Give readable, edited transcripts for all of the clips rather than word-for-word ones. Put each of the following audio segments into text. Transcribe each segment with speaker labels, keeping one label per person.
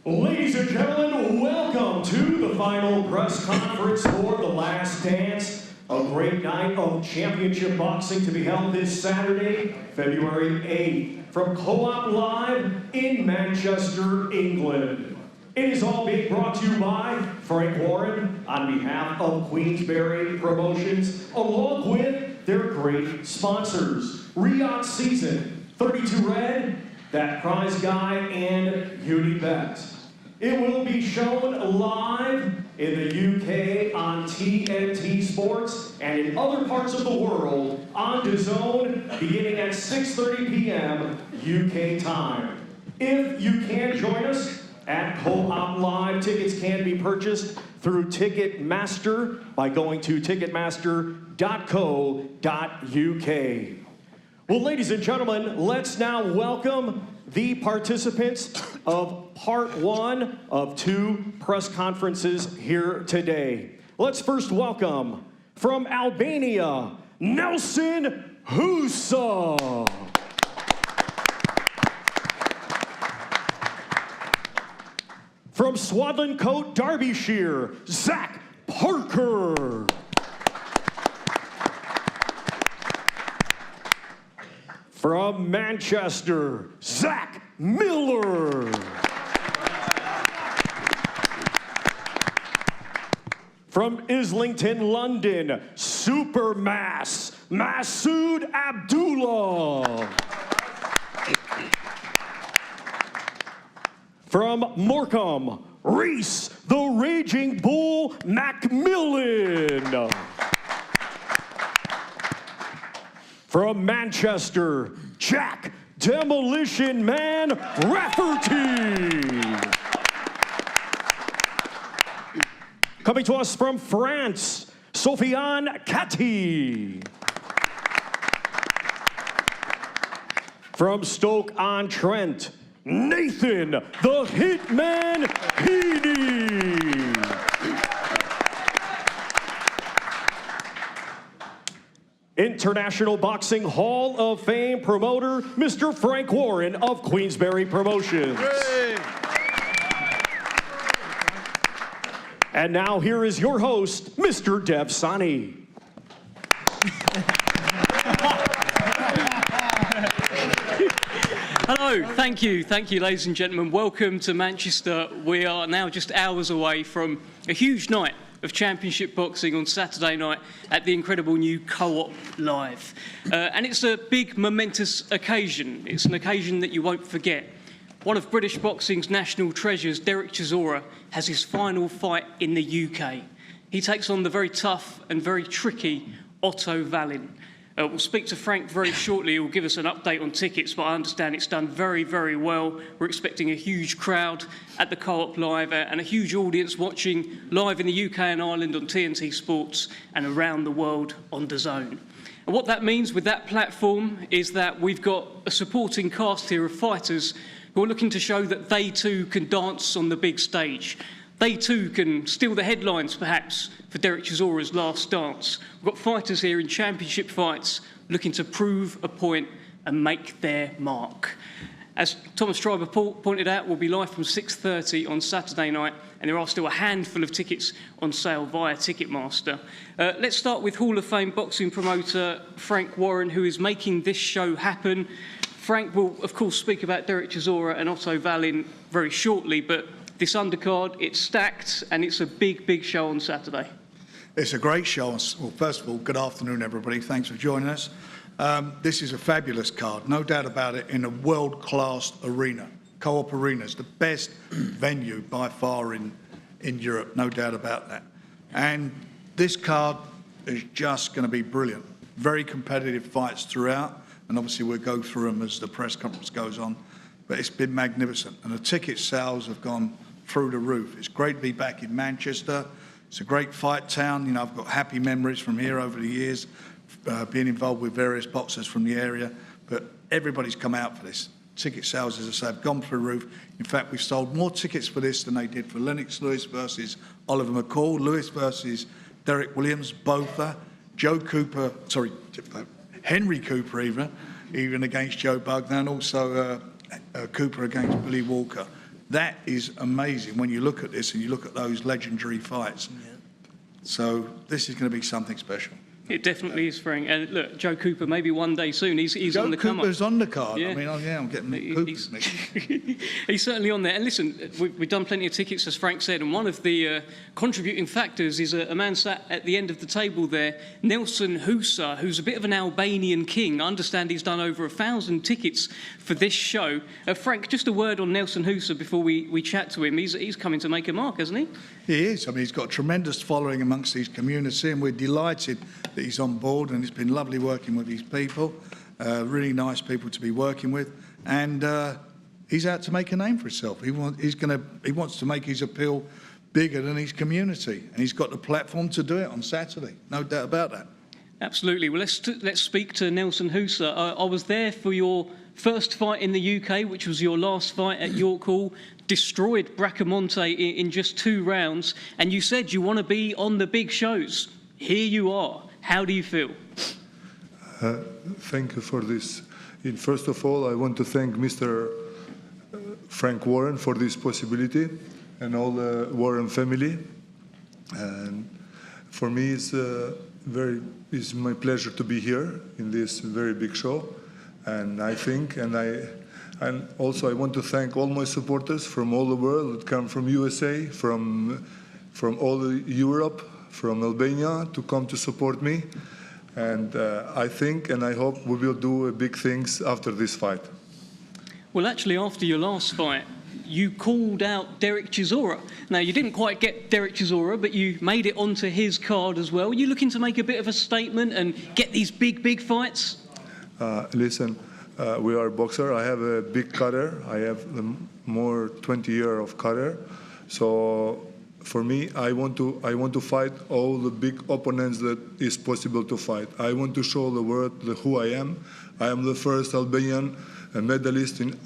Speaker 1: Ladies and gentlemen, welcome to the final press conference for The Last Dance. A great night of championship boxing to be held this Saturday, February 8th, from Co-op Live in Manchester, England. It is all being brought to you by Frank Warren on behalf of Queensberry Promotions, along with their great sponsors, Riyadh Season, 32 Red, That Prize Guy, and Unibet. It will be shown live in the UK on TNT Sports and in other parts of the world on DAZN beginning at 6:30 p.m. UK time. If you can join us at Co-op Live, tickets can be purchased through Ticketmaster by going to ticketmaster.co.uk. Well, ladies and gentlemen, let's now welcome the participants of part one of two press conferences here today. Let's first welcome from Albania, Nelson Hysa. From Swadlin Coat, Derbyshire, Zack Parker. From Manchester, Zack Miller. From Islington, London, Supermass, Masood Abdullah. From Morecambe, Reese, the Raging Bull Macmillan. From Manchester, Jack Demolition Man Rafferty. Coming to us from France, Sofiane Kati. From Stoke-on-Trent, Nathan the Hitman Heaney. International Boxing Hall of Fame promoter, Mr. Frank Warren of Queensberry Promotions. Hooray! And now here is your host, Mr. Dev Sani.
Speaker 2: Hello, thank you, ladies and gentlemen. Welcome to Manchester. We are now just hours away from a huge night of championship boxing on Saturday night at the incredible new Co-op Live. And it's a big, momentous occasion. It's an occasion that you won't forget. One of British boxing's national treasures, Derek Chisora, has his final fight in the UK. He takes on the very tough and very tricky Otto Wallin. We'll speak to Frank very shortly. He'll give us an update on tickets, but I understand it's done very, very well. We're expecting a huge crowd at the Co-op Live and a huge audience watching live in the UK and Ireland on TNT Sports and around the world on DAZN. And what that means with that platform is that we've got a supporting cast here of fighters who are looking to show that they too can dance on the big stage. They too can steal the headlines, perhaps, for Derek Chisora's last dance. We've got fighters here in championship fights looking to prove a point and make their mark. As Thomas Schreiber pointed out, we'll be live from 6:30 on Saturday night, and there are still a handful of tickets on sale via Ticketmaster. Let's start with Hall of Fame boxing promoter Frank Warren, who is making this show happen. Frank will, of course, speak about Derek Chisora and Otto Wallin very shortly, but this undercard, it's stacked, and it's a big, big show on Saturday.
Speaker 3: It's a great show. Well, first of all, good afternoon, everybody. Thanks for joining us. This is a fabulous card, no doubt about it, in a world-class arena. Co-op Arena is the best venue by far in Europe, no doubt about that. And this card is just going to be brilliant. Very competitive fights throughout, and obviously we'll go through them as the press conference goes on. But it's been magnificent, and the ticket sales have gone through the roof. It's great to be back in Manchester. It's a great fight town. You know, I've got happy memories from here over the years, being involved with various boxers from the area, but everybody's come out for this. Ticket sales, as I say, have gone through the roof. In fact, we've sold more tickets for this than they did for Lennox Lewis versus Oliver McCall, Lewis versus Derek Williams, Botha, Henry Cooper even against Joe Bugner, and also Cooper against Billy Walker. That is amazing when you look at this and you look at those legendary fights. Yeah. So this is going to be something special.
Speaker 2: It definitely is, Frank. And look, Joe Cooper, maybe one day soon. He's on the come up.
Speaker 3: Cooper's on the card.
Speaker 2: Yeah.
Speaker 3: I mean, I'm getting Cooper's next.
Speaker 2: He's certainly on there. And listen, we've done plenty of tickets, as Frank said, and one of the contributing factors is a man sat at the end of the table there, Nelson Hysa, who's a bit of an Albanian king. I understand he's done over 1,000 tickets for this show. Frank, just a word on Nelson Hysa before we chat to him. He's coming to make a mark, hasn't he?
Speaker 3: He is. I mean, he's got a tremendous following amongst his community, and we're delighted that he's on board, and it's been lovely working with these people. Really nice people to be working with, and he's out to make a name for himself. He wants to make his appeal bigger than his community, and he's got the platform to do it on Saturday. No doubt about that.
Speaker 2: Absolutely. Well, let's speak to Nelson Hysa. I was there for your first fight in the UK, which was your last fight at York Hall. Destroyed Bracamonte in just 2 rounds, and you said you want to be on the big shows. Here you are. How do you feel?
Speaker 4: Thank you for this. First of all, I want to thank Mr. Frank Warren for this possibility and all the Warren family. And for me, it's my pleasure to be here in this very big show. And I think, and also I want to thank all my supporters from all the world that come from USA, from all Europe, from Albania to come to support me. And I think and I hope we will do big things after this fight.
Speaker 2: Well, actually, after your last fight, you called out Derek Chisora. Now, you didn't quite get Derek Chisora, but you made it onto his card as well. Are you looking to make a bit of a statement and get these big fights?
Speaker 4: Listen, we are boxer. I have a big career. I have more 20 years of career. So for me, I want to fight all the big opponents that is possible to fight. I want to show the world who I am. I am the first Albanian medalist in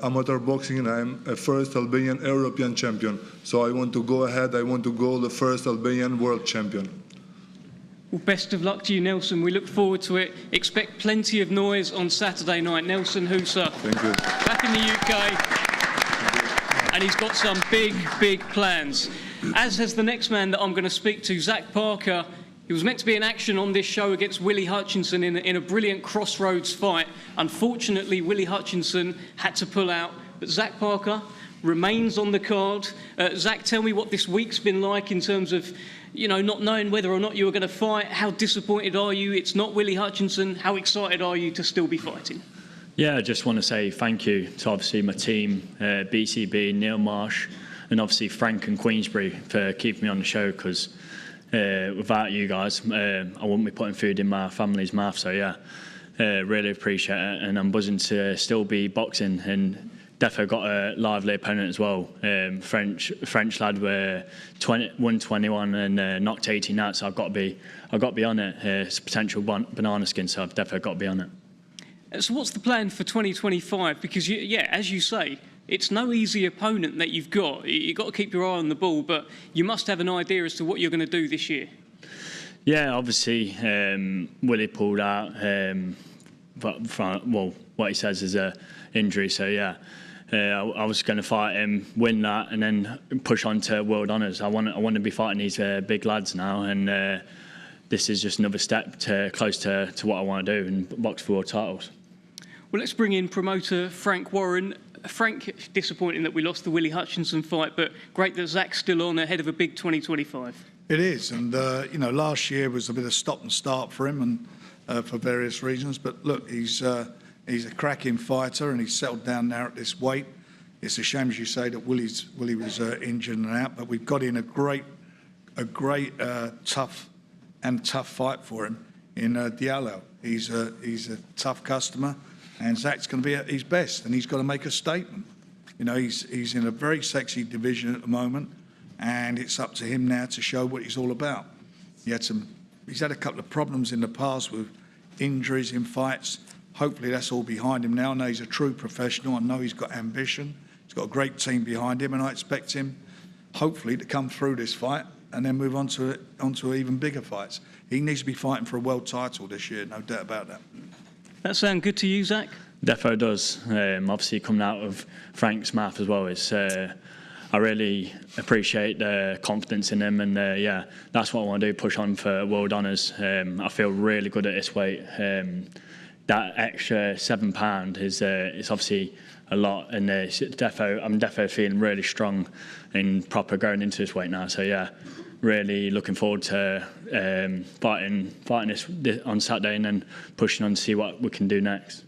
Speaker 4: amateur boxing, and I am a first Albanian European champion. So I want to go ahead. I want to go the first Albanian world champion.
Speaker 2: Well, best of luck to you, Nelson. We look forward to it. Expect plenty of noise on Saturday night. Nelson Hysa,
Speaker 4: thank you.
Speaker 2: Back in the UK, and he's got some big plans. As has the next man that I'm going to speak to, Zack Parker. He was meant to be in action on this show against Willie Hutchinson in a brilliant crossroads fight. Unfortunately, Willie Hutchinson had to pull out, but Zack Parker remains on the card. Zack, tell me what this week's been like in terms of, not knowing whether or not you were going to fight. How disappointed are you? It's not Willie Hutchinson. How excited are you to still be fighting?
Speaker 5: Yeah, I just want to say thank you to obviously my team, BCB, Neil Marsh, and obviously Frank and Queensberry for keeping me on the show, because without you guys, I wouldn't be putting food in my family's mouth. So yeah, really appreciate it, and I'm buzzing to still be boxing, and definitely got a lively opponent as well. French lad were 121 and knocked 18 out, so I've got to be on it. It's a potential banana skin, so I've definitely got to be on it.
Speaker 2: So what's the plan for 2025? Because as you say, it's no easy opponent that you've got. You've got to keep your eye on the ball, but you must have an idea as to what you're going to do this year.
Speaker 5: Yeah, obviously, Willie pulled out. What he says is a injury. So yeah, I was going to fight him, win that, and then push on to world honours. I want to be fighting these big lads now, and this is just another step close to what I want to do and box for world titles.
Speaker 2: Well, let's bring in promoter Frank Warren. Frank, disappointing that we lost the Willie Hutchinson fight, but great that Zack's still on ahead of a big 2025.
Speaker 3: It is, and last year was a bit of stop and start for him, and for various reasons. But look, he's a cracking fighter, and he's settled down now at this weight. It's a shame, as you say, that Willie was injured and out, but we've got in a great tough fight for him in Diallo. He's a tough customer. And Zack's going to be at his best, and he's got to make a statement. He's in a very sexy division at the moment, and it's up to him now to show what he's all about. He's had a couple of problems in the past with injuries in fights. Hopefully that's all behind him now. I know he's a true professional. I know he's got ambition. He's got a great team behind him, and I expect him, hopefully, to come through this fight and then move on to even bigger fights. He needs to be fighting for a world title this year, no doubt about that.
Speaker 2: That sound good to you, Zack?
Speaker 5: Defo does. Obviously, coming out of Frank's mouth as well is. I really appreciate the confidence in him, and yeah, that's what I want to do. Push on for world honours. I feel really good at this weight. That extra £7 is obviously a lot, and I'm defo feeling really strong and proper going into this weight now. So yeah, really looking forward to fighting this on Saturday and then pushing on to see what we can do next.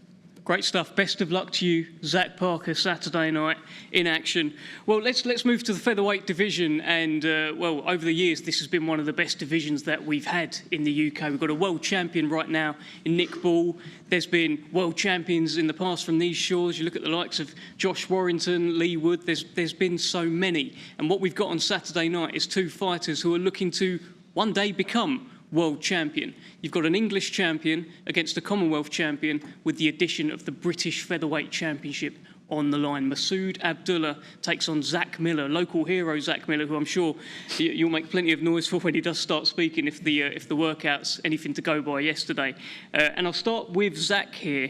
Speaker 2: Great stuff. Best of luck to you, Zack Parker, Saturday night in action. Well, let's move to the featherweight division. And, well, over the years, this has been one of the best divisions that we've had in the UK. We've got a world champion right now in Nick Ball. There's been world champions in the past from these shores. You look at the likes of Josh Warrington, Lee Wood. There's been so many. And what we've got on Saturday night is two fighters who are looking to one day become world champion. You've got an English champion against a Commonwealth champion with the addition of the British Featherweight Championship on the line. Masood Abdullah takes on Zack Miller, local hero Zack Miller, who I'm sure you'll make plenty of noise for when he does start speaking if the workout's anything to go by yesterday. And I'll start with Zack here.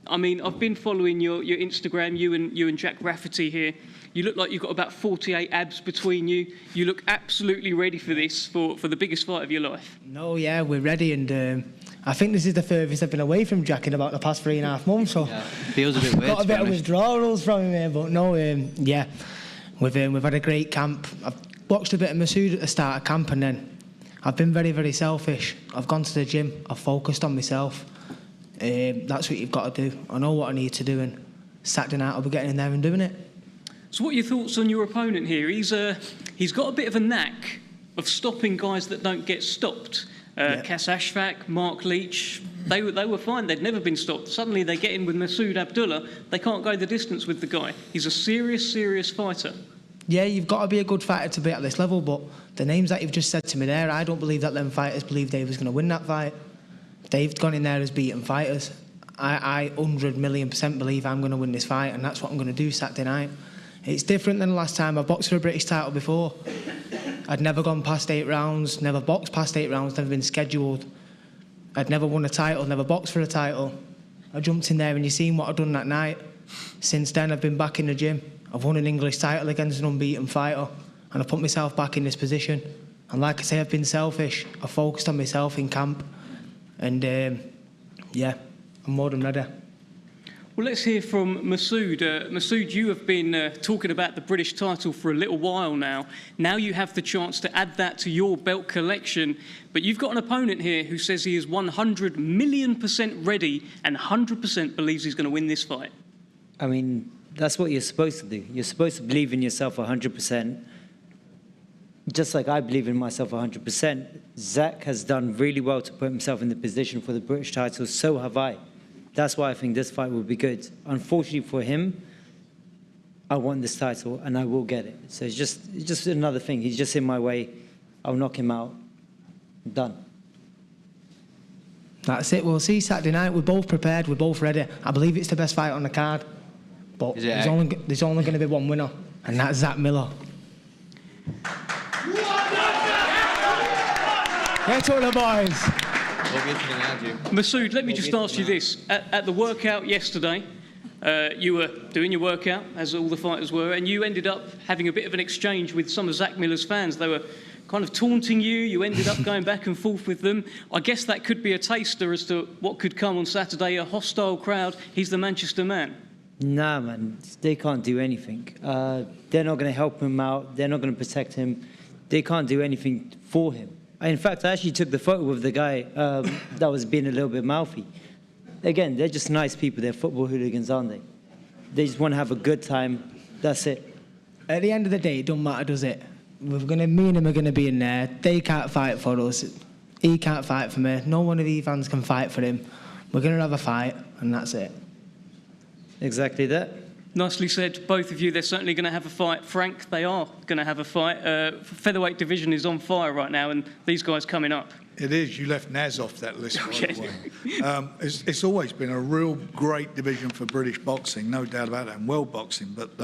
Speaker 2: I mean, I've been following your Instagram, you and Jack Rafferty here. You look like you've got about 48 abs between you. You look absolutely ready for this, for the biggest fight of your life.
Speaker 6: No, yeah, we're ready, and I think this is the furthest I've been away from Jack in about the past 3.5 months. So
Speaker 7: yeah, feels a bit weird.
Speaker 6: Got a bit of withdrawals from him here, but no, yeah, we've had a great camp. I've watched a bit of Masood at the start of camp, and then I've been very, very selfish. I've gone to the gym. I've focused on myself. That's what you've got to do. I know what I need to do, and Saturday night I'll be getting in there and doing it.
Speaker 2: So what are your thoughts on your opponent here? He's got a bit of a knack of stopping guys that don't get stopped. Cass Ashfaq, Mark Leach, they were fine. They'd never been stopped. Suddenly they get in with Masood Abdullah. They can't go the distance with the guy. He's a serious, serious fighter. Yeah,
Speaker 6: you've got to be a good fighter to be at this level, but the names that you've just said to me there, I don't believe that them fighters believe Dave was going to win that fight. They've gone in there as beaten fighters. I 100,000,000% believe I'm going to win this fight, and that's what I'm going to do Saturday night. It's different than the last time I boxed for a British title before. I'd never gone past 8 rounds, never boxed past 8 rounds, never been scheduled. I'd never won a title, never boxed for a title. I jumped in there and you seen what I'd done that night. Since then, I've been back in the gym. I've won an English title against an unbeaten fighter, and I've put myself back in this position. And like I say, I've been selfish. I've focused on myself in camp. And, yeah, I'm more than ready.
Speaker 2: Well, let's hear from Masood. Masood, you have been talking about the British title for a little while now. Now you have the chance to add that to your belt collection. But you've got an opponent here who says he is 100,000,000% ready and 100% believes he's going to win this fight.
Speaker 7: I mean, that's what you're supposed to do. You're supposed to believe in yourself 100%. Just like I believe in myself 100%. Zack has done really well to put himself in the position for the British title. So have I. That's why I think this fight will be good. Unfortunately for him, I want this title and I will get it. So it's just another thing. He's just in my way. I'll knock him out. Done.
Speaker 6: That's it. We'll see Saturday night. We're both prepared. We're both ready. I believe it's the best fight on the card. But there's only going to be one winner, and that's Zack Miller. Get all the boys.
Speaker 2: Masood, let me just ask you this. At the workout yesterday, you were doing your workout, as all the fighters were, and you ended up having a bit of an exchange with some of Zack Miller's fans. They were kind of taunting you. You ended up going back and forth with them. I guess that could be a taster as to what could come on Saturday, a hostile crowd. He's the Manchester man.
Speaker 7: Nah, man, they can't do anything. They're not going to help him out. They're not going to protect him. They can't do anything for him. In fact, I actually took the photo with the guy that was being a little bit mouthy. Again, they're just nice people. They're football hooligans, aren't they? They just want to have a good time. That's it.
Speaker 6: At the end of the day, it don't matter, does it? Me and him are going to be in there. They can't fight for us. He can't fight for me. No one of these fans can fight for him. We're going to have a fight, and that's it.
Speaker 7: Exactly that.
Speaker 2: Nicely said, both of you. They're certainly going to have a fight. Frank, they are going to have a fight. Featherweight division is on fire right now, and these guys coming up.
Speaker 3: It is. You left Naz off that list, by the way. It's always been a real great division for British boxing, no doubt about that, and world boxing. But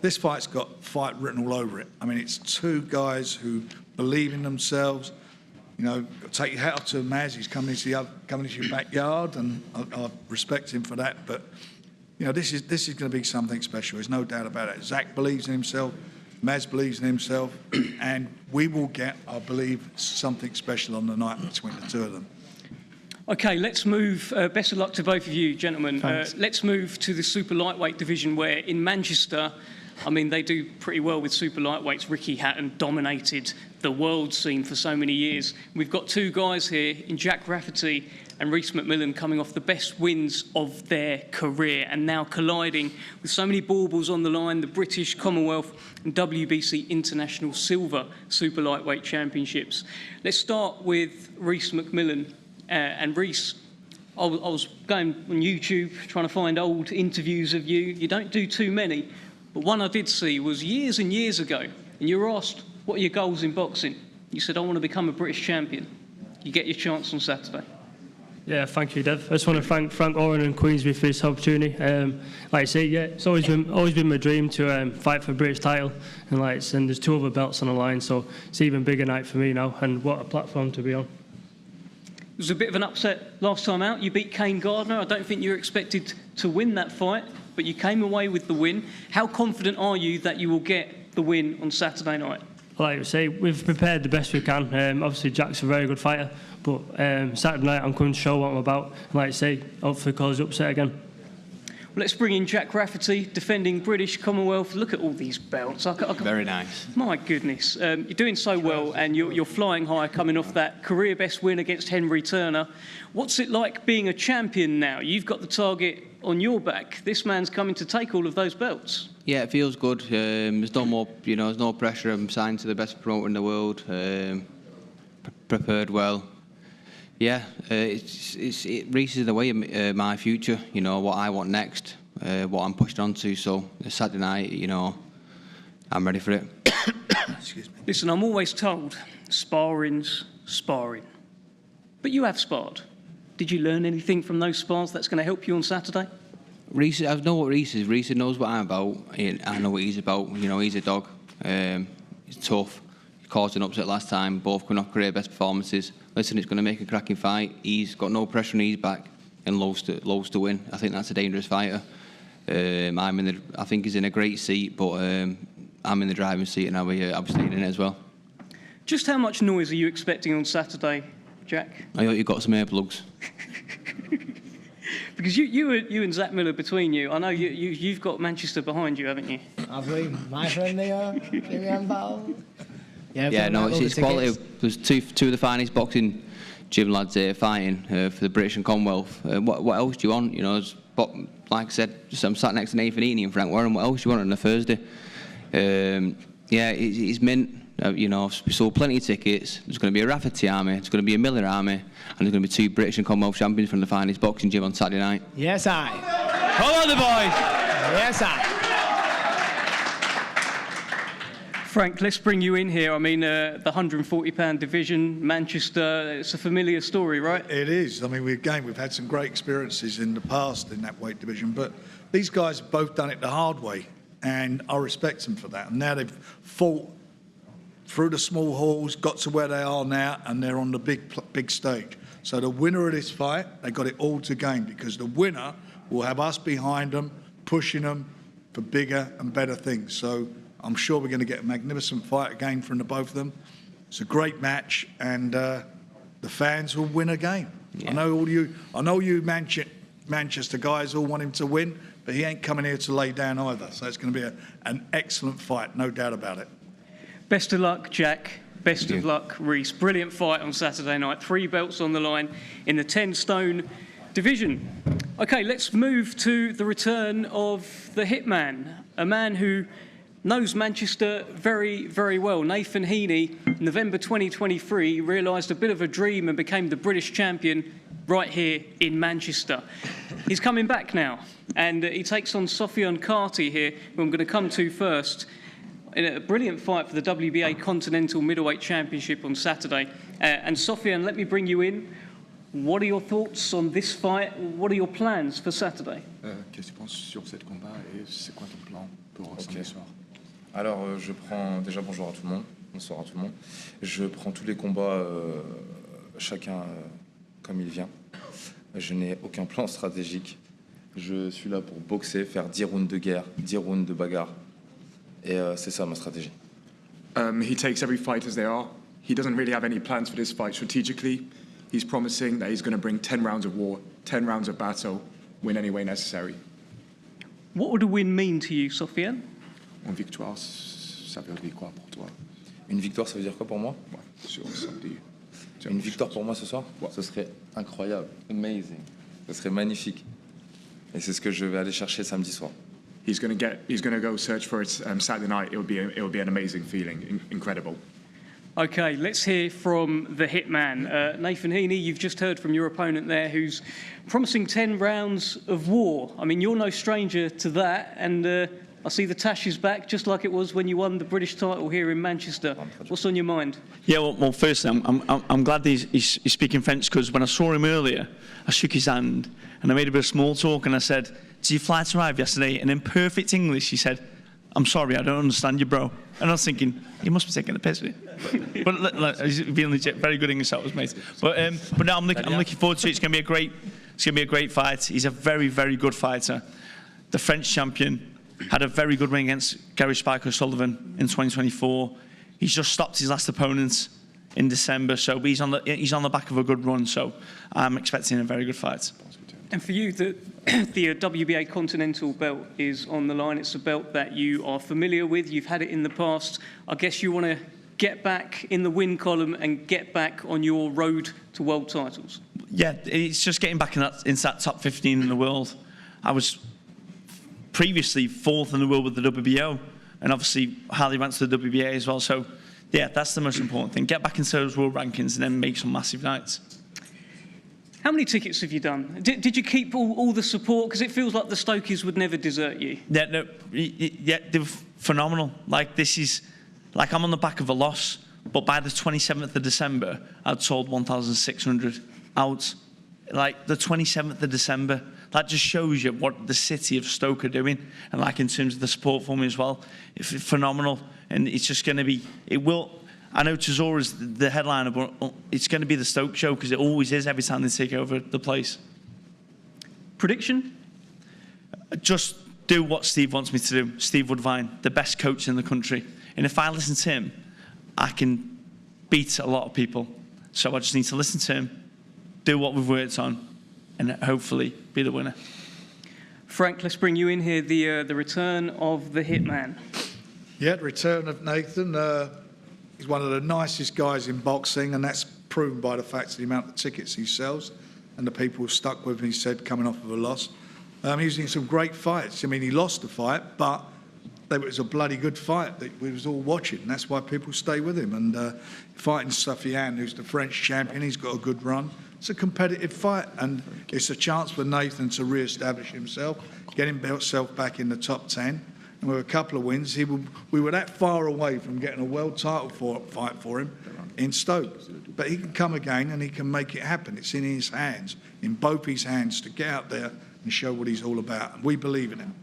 Speaker 3: this fight's got fight written all over it. I mean, it's two guys who believe in themselves. you know, take your hat off to Maz. He's coming into your backyard, and I respect him for that. But you know, this is going to be something special. There's no doubt about it. Zack believes in himself. Maz believes in himself, and we will get, I believe, something special on the night between the two of them.
Speaker 2: Okay, let's move. Best of luck to both of you, gentlemen. Let's move to the super lightweight division, where in Manchester, I mean, they do pretty well with super lightweights. Ricky Hatton dominated the world scene for so many years. We've got two guys here in Jack Rafferty and Rhys McMillan coming off the best wins of their career and now colliding with so many baubles on the line, the British, Commonwealth and WBC International Silver Super Lightweight Championships. Let's start with Rhys McMillan. And Rhys, I was going on YouTube trying to find old interviews of you. You don't do too many, but one I did see was years and years ago, and you were asked, what are your goals in boxing? You said, I want to become a British champion. You get your chance on Saturday.
Speaker 8: Yeah, thank you, Dev. I just want to thank Frank Warren and Queensberry for this opportunity. Like I say, yeah, it's always been my dream to fight for a British title, and there's two other belts on the line, so it's an even bigger night for me now, and what a platform to be on.
Speaker 2: It was a bit of an upset last time out. You beat Kane Gardner. I don't think you were expected to win that fight, but you came away with the win. How confident are you that you will get the win on Saturday night?
Speaker 8: Like I say, we've prepared the best we can. Obviously, Jack's a very good fighter, but Saturday night I'm coming to show what I'm about. And like I say, hopefully cause the upset again.
Speaker 2: Well, let's bring in Jack Rafferty, defending British Commonwealth. Look at all these belts.
Speaker 9: Very nice.
Speaker 2: My goodness. You're doing so well, and you're flying high coming off that career best win against Henry Turner. What's it like being a champion now? You've got the target on your back. This man's coming to take all of those belts.
Speaker 9: Yeah, it feels good. There's no more, there's no pressure. I'm signed to the best promoter in the world. Prepared well. Yeah, Rhys is in the way of my future. You know what I want next, what I'm pushed onto. So Saturday night, I'm ready for it.
Speaker 3: Excuse me.
Speaker 2: Listen, I'm always told sparring's sparring, but you have sparred. Did you learn anything from those spars that's going to help you on Saturday?
Speaker 9: Rhys, I know what Rhys is. Rhys knows what I'm about. I know what he's about. He's a dog. He's tough. He caused an upset last time. Both coming off career best performances. Listen, it's going to make a cracking fight. He's got no pressure on his back and loves to win. I think that's a dangerous fighter. I think he's in a great seat, but I'm in the driving seat and I'll be in it as well.
Speaker 2: Just how much noise are you expecting on Saturday, Jack?
Speaker 9: I hope you've got some earplugs.
Speaker 2: Because you and Zack Miller between you, I know you've got Manchester behind you, haven't you?
Speaker 6: Have we? My friend there,
Speaker 9: Yeah, no, it's quality. There's two of the finest boxing gym lads here fighting for the British and Commonwealth. What else do you want? Like I said, I'm sat next to Nathan Heaney and Frank Warren. What else do you want on a Thursday? It's mint. We sold plenty of tickets. There's going to be a Rafferty army. There's going to be a Miller army, and there's going to be two British and Commonwealth champions from the finest boxing gym on Saturday night.
Speaker 6: Yes, I.
Speaker 9: Come on, the boys!
Speaker 6: Yes, I.
Speaker 2: Frank, let's bring you in here. I mean, the 140-pound division, Manchester, it's a familiar story, right?
Speaker 3: It is. I mean, we've had some great experiences in the past in that weight division, but these guys have both done it the hard way, and I respect them for that. And now they've fought through the small halls, got to where they are now, and they're on the big stage. So the winner of this fight, they got it all to gain, because the winner will have us behind them, pushing them for bigger and better things. So I'm sure we're going to get a magnificent fight again from the both of them. It's a great match, and the fans will win again. Yeah. I know you Manchester guys all want him to win, but he ain't coming here to lay down either. So it's going to be an excellent fight, no doubt about it.
Speaker 2: Best of luck, Jack. Best of luck, Rhys. Brilliant fight on Saturday night. 3 belts on the line in the 10-stone division. Okay, let's move to the return of the hitman, a man who knows Manchester very, very well. Nathan Heaney, November 2023, realised a bit of a dream and became the British champion right here in Manchester. He's coming back now, and he takes on Sofiane Karti here, who I'm going to come to first, in a brilliant fight for the WBA Continental Middleweight Championship on Saturday. And Sofiane, let me bring you in. What are your thoughts on this fight? What are your plans for Saturday?
Speaker 10: Qu'est-ce que tu penses sur cet combat et c'est quoi ton plan pour samedi soir? Alors, déjà bonjour à tout le monde. Bonsoir à tout le monde. Je prends tous les combats, chacun comme il vient. Je n'ai aucun plan stratégique. Je suis là pour boxer, faire 10 rounds de guerre, 10 rounds de bagarre. Et c'est ça ma stratégie.
Speaker 11: He takes every fight as they are. He doesn't really have any plans for this fight strategically. He's promising that he's going to bring 10 rounds of war, 10 rounds of battle, win any way necessary.
Speaker 2: What would a win mean to you, Sofiane?
Speaker 11: Une victoire, ça veut dire quoi pour toi?
Speaker 10: Une victoire, ça veut dire quoi pour moi?
Speaker 11: Ouais, sur samedi.
Speaker 10: Une victoire pour moi ce soir?
Speaker 11: Ouais.
Speaker 10: Ce serait incroyable, amazing. Ce serait magnifique. Et c'est ce que je vais aller chercher samedi soir.
Speaker 11: He's going to go search for it Saturday night. It'll be an amazing feeling, incredible.
Speaker 2: Okay, let's hear from the hitman. Nathan Heaney, you've just heard from your opponent there who's promising 10 rounds of war. I mean, you're no stranger to that, and I see the tash is back, just like it was when you won the British title here in Manchester. What's on your mind?
Speaker 12: Yeah, well firstly, I'm glad he's speaking French, because when I saw him earlier, I shook his hand, and I made a bit of small talk, and I said, "Did your flight arrive yesterday?" And in perfect English, he said, "I'm sorry, I don't understand you, bro." And I was thinking, he must be taking the piss with it. But like, he's being legit, very good English, that was mate. But no, I'm looking forward to it. It's going to be a great fight. He's a very, very good fighter. The French champion had a very good win against Gary Spike O'Sullivan in 2024. He's just stopped his last opponent in December, so he's on the back of a good run. So I'm expecting a very good fight.
Speaker 2: And for you, the WBA Continental belt is on the line. It's a belt that you are familiar with. You've had it in the past. I guess you want to get back in the win column and get back on your road to world titles.
Speaker 12: Yeah, it's just getting back into that top 15 in the world. I was previously 4th in the world with the WBO, and obviously highly ranked to the WBA as well. So, yeah, that's the most important thing. Get back into those world rankings and then make some massive nights.
Speaker 2: How many tickets have you done? Did you keep all the support? Because it feels like the Stokies would never desert you.
Speaker 12: Yeah, no, yeah, they were phenomenal. Like, this is, like, I'm on the back of a loss, but by the 27th of December, I'd sold 1,600 out. Like, the 27th of December, that just shows you what the city of Stoke are doing. And, like, in terms of the support for me as well, it's phenomenal. And it's just going to be, it will, I know Chisora is the headliner, but it's going to be the Stoke show, because it always is every time they take over the place.
Speaker 2: Prediction?
Speaker 12: Just do what Steve wants me to do. Steve Woodvine, the best coach in the country. And if I listen to him, I can beat a lot of people. So I just need to listen to him, do what we've worked on, and hopefully be the winner.
Speaker 2: Frank, let's bring you in here, the return of the hitman.
Speaker 3: Yeah, the return of Nathan. He's one of the nicest guys in boxing, and that's proven by the fact of the amount of tickets he sells and the people who stuck with him, he said, coming off of a loss. He's in some great fights. I mean, he lost the fight, but it was a bloody good fight that we was all watching, and that's why people stay with him. And fighting Sofiane, who's the French champion, he's got a good run. It's a competitive fight, and it's a chance for Nathan to re-establish himself, get himself back in the top 10. And with a couple of wins, we were that far away from getting a world title fight for him in Stoke. But he can come again and he can make it happen. It's in his hands, in both his hands, to get out there and show what he's all about. And we believe in him.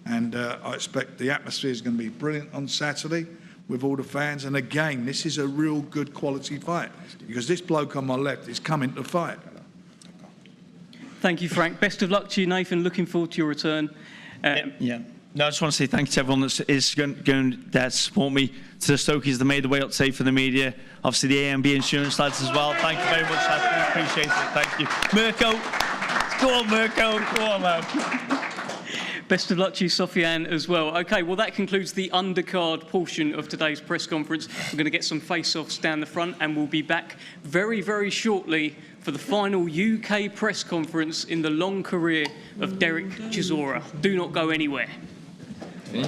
Speaker 3: And I expect the atmosphere is going to be brilliant on Saturday with all the fans. And again, this is a real good quality fight, because this bloke on my left is coming to fight.
Speaker 2: Thank you, Frank. Best of luck to you, Nathan. Looking forward to your return.
Speaker 12: Yeah. No, I just want to say thank you to everyone that is going there to support me. To the Stokies that made the way up today for the media. Obviously the A&B insurance lads as well. Thank you very much, lads. I appreciate it. Thank you. Mirko. Go on, Mirko. Go on, man.
Speaker 2: Best of luck to you, Sofiane, as well. OK, well, that concludes the undercard portion of today's press conference. We're going to get some face-offs down the front, and we'll be back very, very shortly for the final UK press conference in the long career of Derek Chisora. Do not go anywhere.
Speaker 3: You're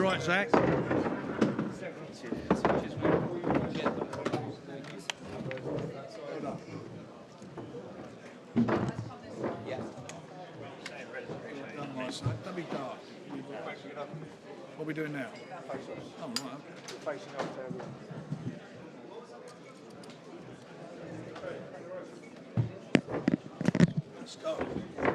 Speaker 3: right, Zach. Don't be dark. What are we doing now? Oh, right. Let's go.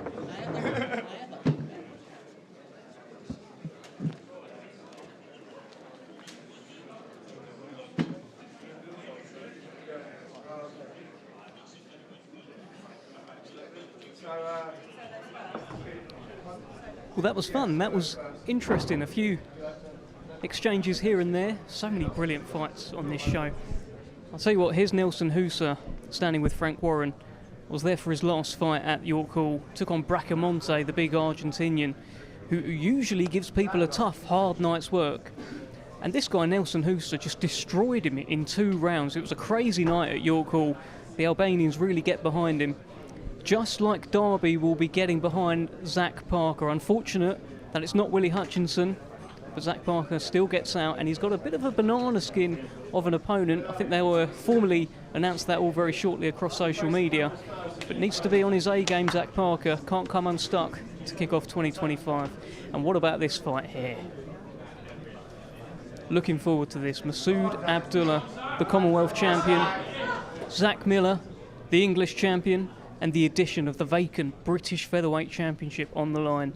Speaker 2: Well, that was fun. That was interesting. A few exchanges here and there. So many brilliant fights on this show. I'll tell you what, here's Nelson Hysa standing with Frank Warren. Was there for his last fight at York Hall. Took on Bracamonte, the big Argentinian, who usually gives people a tough, hard night's work. And this guy, Nelson Hysa, just destroyed him in 2 rounds. It was a crazy night at York Hall. The Albanians really get behind him. Just like Derby will be getting behind Zack Parker. Unfortunate that it's not Willie Hutchinson, but Zack Parker still gets out, and he's got a bit of a banana skin of an opponent. I think they will formally announce that all very shortly across social media. But needs to be on his A game, Zack Parker. Can't come unstuck to kick off 2025. And what about this fight here? Looking forward to this. Masood Abdullah, the Commonwealth champion. Zach Miller, the English champion. And the addition of the vacant British Featherweight Championship on the line.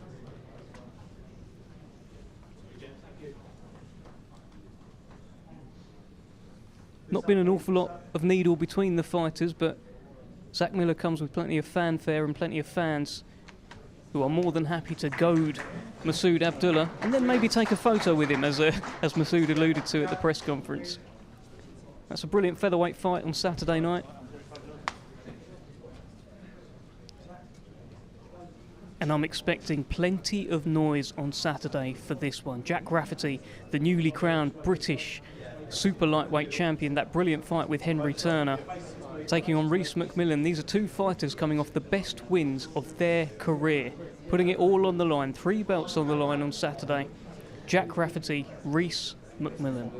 Speaker 2: Not been an awful lot of needle between the fighters, but Zach Miller comes with plenty of fanfare and plenty of fans who are more than happy to goad Masood Abdullah and then maybe take a photo with him, as Masood alluded to at the press conference. That's a brilliant featherweight fight on Saturday night. And I'm expecting plenty of noise on Saturday for this one. Jack Rafferty, the newly crowned British super lightweight champion, that brilliant fight with Henry Turner, taking on Rhys McMillan. These are 2 fighters coming off the best wins of their career, putting it all on the line. 3 belts on the line on Saturday. Jack Rafferty, Rhys McMillan.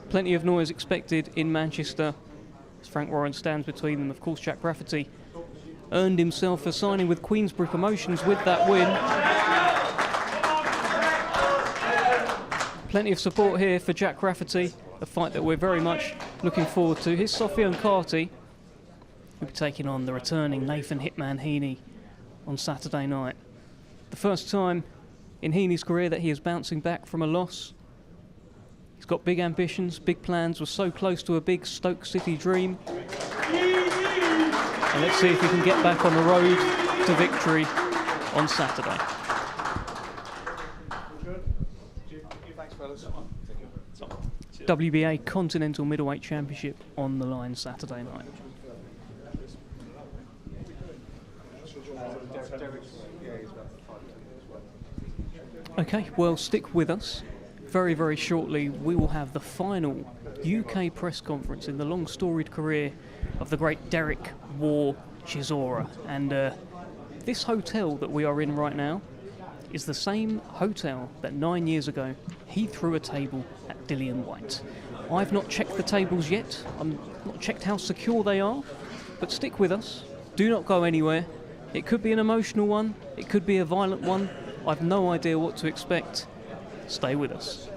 Speaker 2: Plenty of noise expected in Manchester as Frank Warren stands between them. Of course, Jack Rafferty earned himself a signing with Queensberry Promotions with that win. Plenty of support here for Jack Rafferty, a fight that we're very much looking forward to. Here's Sofiane Karti, who'll be taking on the returning Nathan Hitman Heaney on Saturday night. The first time in Heeney's career that he is bouncing back from a loss. He's got big ambitions, big plans, was so close to a big Stoke City dream. And let's see if he can get back on the road to victory on Saturday. WBA Continental Middleweight Championship on the line Saturday night. Okay, well, stick with us. Very, very shortly, we will have the final UK press conference in the long storied career of the great Derek War Chisora. And this hotel that we are in right now is the same hotel that 9 years ago he threw a table at Dillian White. I've not checked the tables yet. I'm not checked how secure they are, but stick with us. Do not go anywhere. It could be an emotional one. It could be a violent one. I've no idea what to expect. Stay with us.